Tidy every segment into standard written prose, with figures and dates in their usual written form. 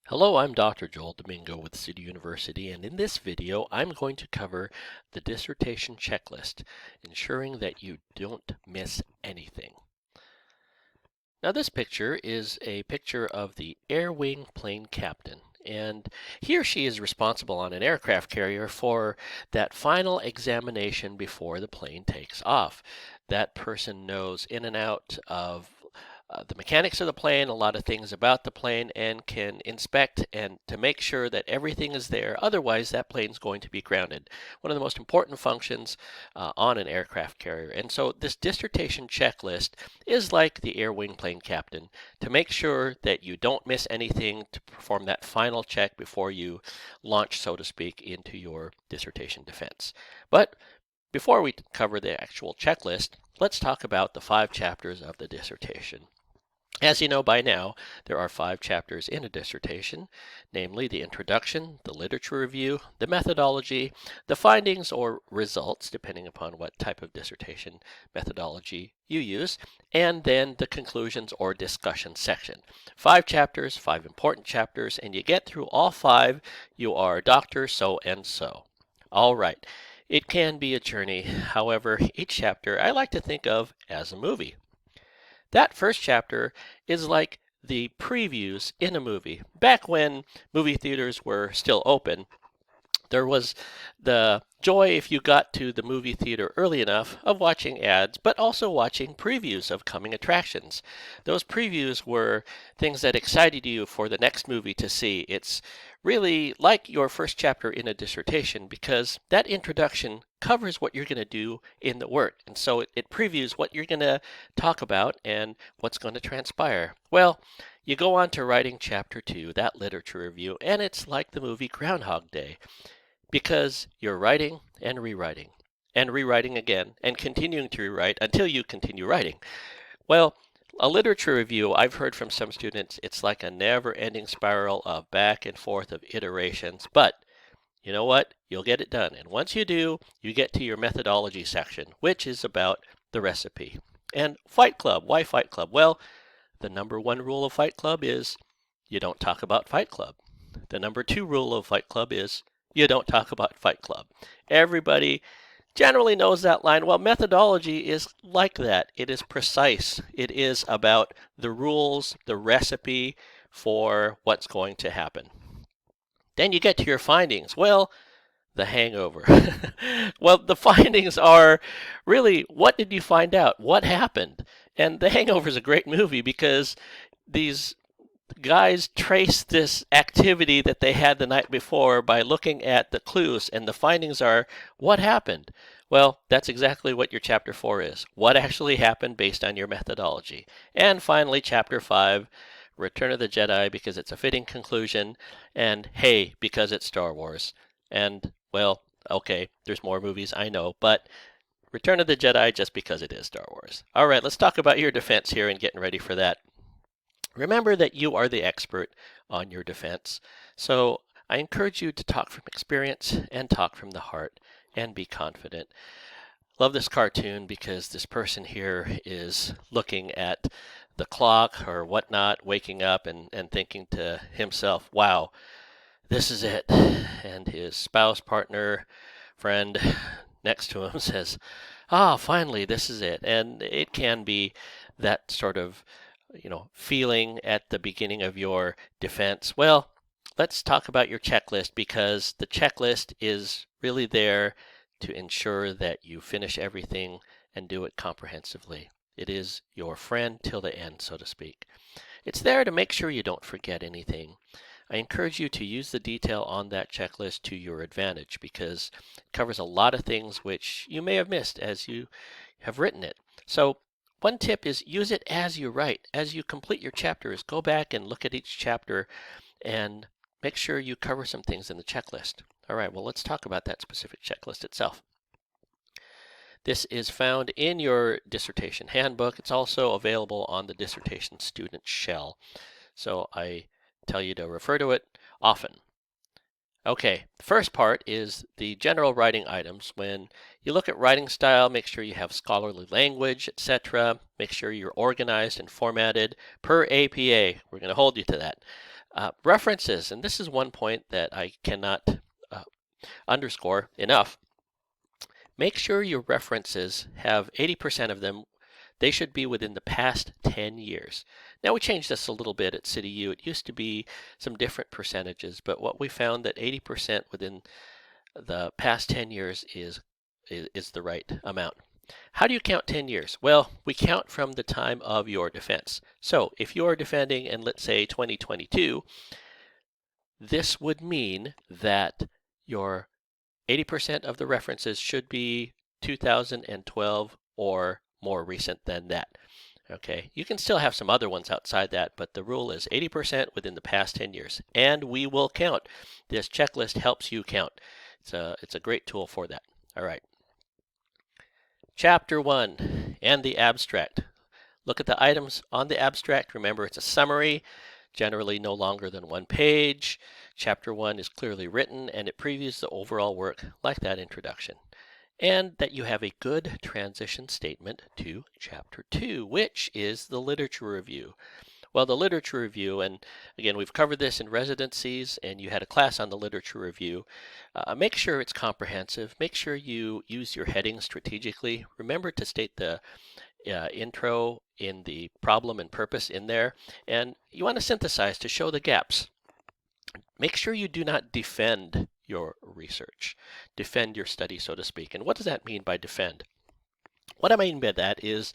Hello, I'm Dr. Joel Domingo with CityU University, and in this video, I'm going to cover the dissertation checklist, ensuring that you don't miss anything. Now, this picture is a picture of the air wing plane captain, and he or she is responsible on an aircraft carrier for that final examination before the plane takes off. That person knows in and out of the mechanics of the plane, a lot of things about the plane, and can inspect and to make sure that everything is there. Otherwise, that plane's going to be grounded. One of the most important functions on an aircraft carrier. And so this dissertation checklist is like the air wing plane captain to make sure that you don't miss anything to perform that final check before you launch, so to speak, into your dissertation defense. But before we cover the actual checklist, let's talk about the 5 chapters of the dissertation. As you know by now, there are 5 chapters in a dissertation, namely the introduction, the literature review, the methodology, the findings or results, depending upon what type of dissertation methodology you use, and then the conclusions or discussion section. 5 chapters, 5 important chapters, and you get through all 5, you are a doctor so and so. All right. It can be a journey. However, each chapter I like to think of as a movie. That first chapter is like the previews in a movie. Back when movie theaters were still open, there was the joy, if you got to the movie theater early enough, of watching ads, but also watching previews of coming attractions. Those previews were things that excited you for the next movie to see. It's really like your first chapter in a dissertation because that introduction covers what you're going to do in the work. And so it previews what you're going to talk about and what's going to transpire. Well, you go on to writing chapter 2, that literature review, and it's like the movie Groundhog Day because you're writing and rewriting again and continuing to rewrite until you continue writing. Well, a literature review, I've heard from some students, it's like a never-ending spiral of back and forth of iterations, but you know what? You'll get it done. And once you do, you get to your methodology section, which is about the recipe. And Fight Club, why Fight Club? Well, the number 1 rule of Fight Club is you don't talk about Fight Club. The number 2 rule of Fight Club is you don't talk about Fight Club. Everybody generally knows that line. Well, methodology is like that. It is precise. It is about the rules, the recipe for what's going to happen. Then you get to your findings. Well, the hangover. Well, the findings are really, what did you find out? What happened? And The Hangover is a great movie because these guys trace this activity that they had the night before by looking at the clues, and the findings are what happened. Well, that's exactly what your chapter 4 is. What actually happened based on your methodology. And finally, chapter 5, Return of the Jedi, because it's a fitting conclusion, and hey, because it's Star Wars. And, well, okay, there's more movies, I know, but Return of the Jedi just because it is Star Wars. All right, let's talk about your defense here and getting ready for that. Remember that you are the expert on your defense, so I encourage you to talk from experience and talk from the heart and be confident. Love this cartoon because this person here is looking at the clock or whatnot, waking up and thinking to himself, wow, this is it. And his spouse, partner, friend next to him says, finally, this is it. And it can be that sort of feeling at the beginning of your defense. Well, let's talk about your checklist because the checklist is really there to ensure that you finish everything and do it comprehensively. It is your friend till the end, so to speak. It's there to make sure you don't forget anything. I encourage you to use the detail on that checklist to your advantage because it covers a lot of things which you may have missed as you have written it. So one tip is use it as you write. As you complete your chapters, go back and look at each chapter and make sure you cover some things in the checklist. All right, well, let's talk about that specific checklist itself. This is found in your dissertation handbook. It's also available on the dissertation student shell. So I tell you to refer to it often. Okay, the first part is the general writing items. When you look at writing style, make sure you have scholarly language, etc. Make sure you're organized and formatted per APA. We're going to hold you to that. References, and this is one point that I cannot uh, underscore enough. Make sure your references have 80% of them, they should be within the past 10 years. Now we changed this a little bit at CityU. It used to be some different percentages, but what we found that 80% within the past 10 years is the right amount. How do you count 10 years? Well, we count from the time of your defense. So if you are defending in, let's say, 2022, this would mean that your 80% of the references should be 2012 or more recent than that. Okay, you can still have some other ones outside that, but the rule is 80% within the past 10 years, and we will count. This checklist helps you count. It's a great tool for that. All right. Chapter 1 and the abstract. Look at the items on the abstract. Remember, it's a summary, generally no longer than 1 page. Chapter 1 is clearly written, and it previews the overall work like that introduction. And that you have a good transition statement to Chapter 2, which is the literature review. Well, the literature review, and again, we've covered this in residencies, and you had a class on the literature review. Make sure it's comprehensive. Make sure you use your headings strategically. Remember to state the intro in the problem and purpose in there, and you want to synthesize to show the gaps. Make sure you do not defend your research, defend your study, so to speak. And what does that mean by defend? What I mean by that is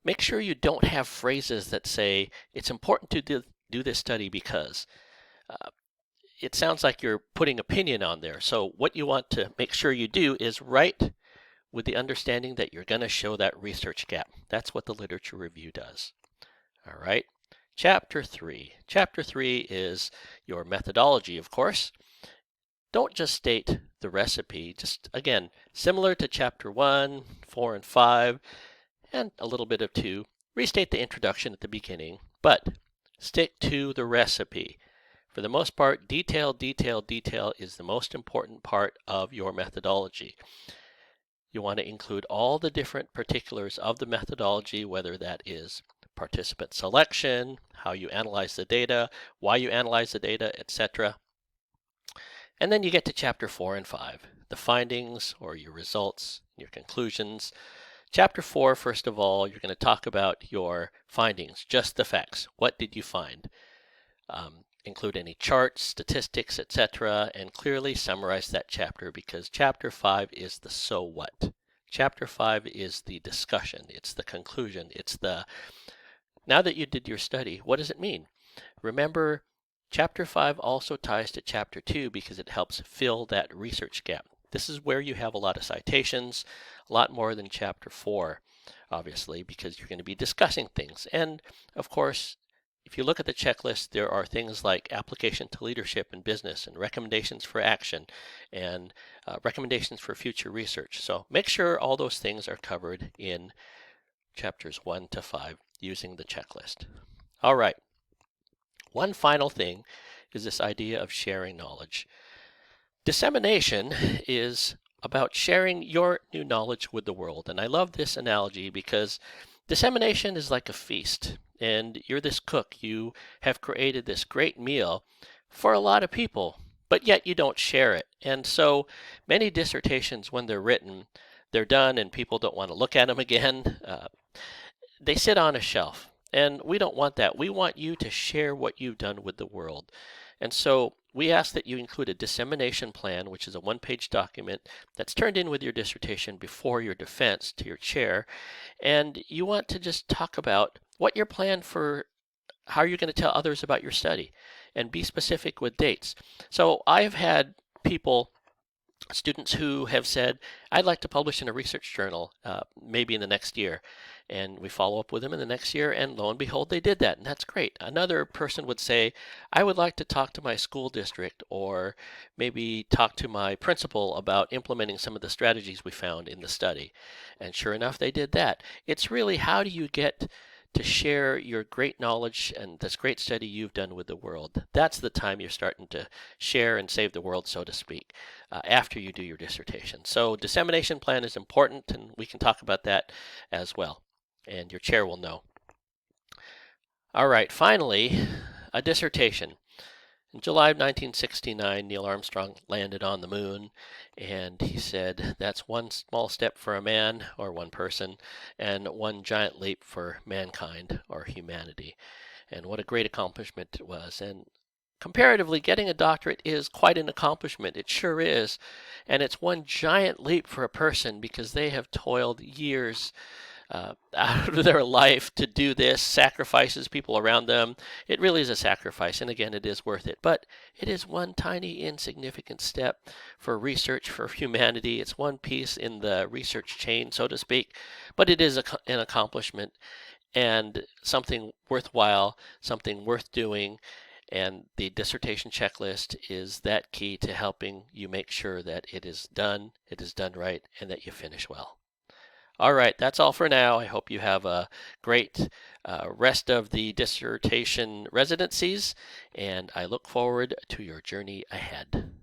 make sure you don't have phrases that say, it's important to do this study because. It sounds like you're putting opinion on there. So what you want to make sure you do is write with the understanding that you're going to show that research gap. That's what the literature review does. All right. Chapter 3. Chapter 3 is your methodology, of course. Don't just state the recipe. Just, again, similar to Chapter 1, 4, and 5, and a little bit of 2. Restate the introduction at the beginning, but stick to the recipe. For the most part, detail is the most important part of your methodology. You want to include all the different particulars of the methodology, whether that is participant selection, how you analyze the data, why you analyze the data, etc. And then you get to Chapter 4 and 5, the findings or your results, your conclusions. Chapter 4, first of all, you're going to talk about your findings, just the facts. What did you find? Include any charts, statistics, etc., and clearly summarize that chapter, because Chapter 5 is the so what. Chapter 5 is the discussion. It's the conclusion. It's the, now that you did your study, what does it mean? Remember, Chapter 5 also ties to Chapter 2 because it helps fill that research gap. This is where you have a lot of citations, a lot more than Chapter 4, obviously, because you're going to be discussing things. And, of course, if you look at the checklist, there are things like application to leadership in business and recommendations for action and recommendations for future research. So make sure all those things are covered in chapters 1 to 5 using the checklist. All right. One final thing is this idea of sharing knowledge. Dissemination is about sharing your new knowledge with the world. And I love this analogy because dissemination is like a feast. And you're this cook. You have created this great meal for a lot of people, but yet you don't share it. And so many dissertations, when they're written, they're done and people don't want to look at them again. They sit on a shelf. And we don't want that. We want you to share what you've done with the world. And so we ask that you include a dissemination plan, which is a 1-page document that's turned in with your dissertation before your defense to your chair. And you want to just talk about what your plan for how you're going to tell others about your study and be specific with dates. So I've had people, students who have said, I'd like to publish in a research journal maybe in the next year. And we follow up with them in the next year, and lo and behold, they did that, and that's great. Another person would say, I would like to talk to my school district or maybe talk to my principal about implementing some of the strategies we found in the study. And sure enough, they did that. It's really, how do you get to share your great knowledge and this great study you've done with the world? That's the time you're starting to share and save the world, so to speak, after you do your dissertation. So dissemination plan is important, and we can talk about that as well. And your chair will know. All right, finally, a dissertation. In July of 1969, Neil Armstrong landed on the moon, and he said, "That's one small step for a man, or one person, and one giant leap for mankind, or humanity." And what a great accomplishment it was. And comparatively, getting a doctorate is quite an accomplishment. It sure is. And it's one giant leap for a person because they have toiled years out of their life to do this, sacrifices people around them. It really is a sacrifice, and again, it is worth it. But it is one tiny, insignificant step for research for humanity. It's one piece in the research chain, so to speak, but it is an accomplishment and something worthwhile, something worth doing. And the dissertation checklist is that key to helping you make sure that it is done right, and that you finish well. All right, that's all for now. I hope you have a great rest of the dissertation residencies, and I look forward to your journey ahead.